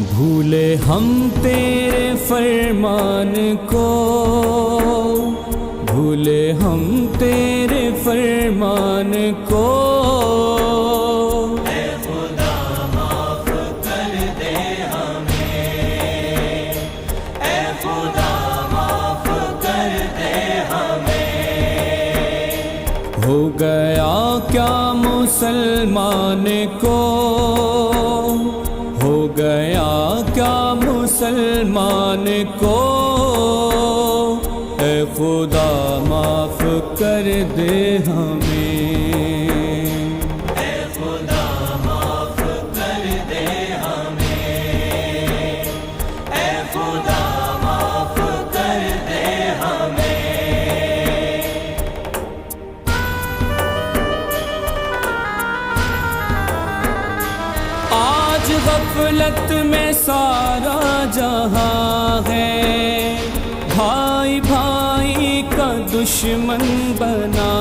بھولے ہم تیرے فرمان کو، بھولے ہم تیرے فرمان کو، اے خدا معاف کر دے ہمیں، اے خدا معاف کر دے ہمیں۔ ہو گیا کیا مسلمان کو، ہو گیا کیا مسلمان کو، اے خدا معاف کر دے ہمیں، اے خدا معاف کر دے ہمیں، اے خدا معاف کر دے ہمیں۔ آج غفلت میں سارا جہاں ہے، بھائی بھائی کا دشمن بنا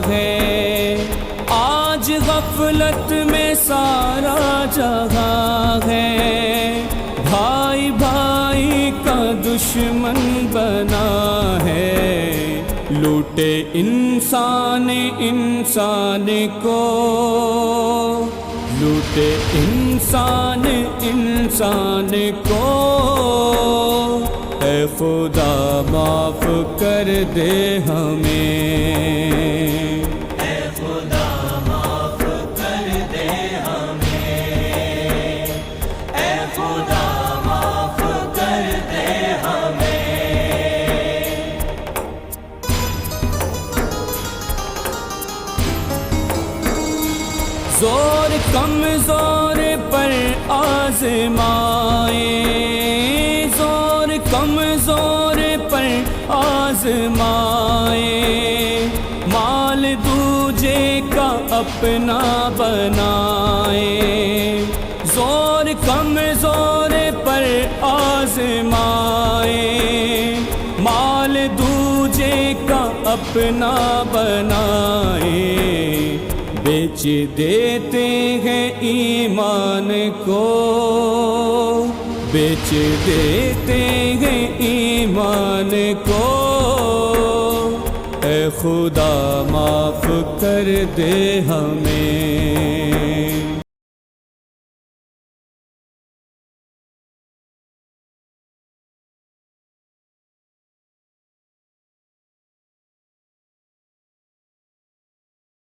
ہے۔ آج غفلت میں سارا جہاں ہے، بھائی بھائی کا دشمن بنا ہے۔ لوٹے انسان انسان کو، لوٹے انسان انسان کو، اے خدا معاف کر دے ہمیں، اے خدا معاف کر دے ہمیں، اے خدا معاف کر دے ہمیں۔ زور کمزور پر آزمائے، زور کمزور پر آزمائے، مال دوجے کا اپنا بنائے۔ زور کمزور پر آزمائے، مال دوجے کا اپنا بنائے۔ بیچ دیتے ہیں ایمان کو، بیچ دیتے ہیں ایمان کو، اے خدا معاف کر دے ہمیں۔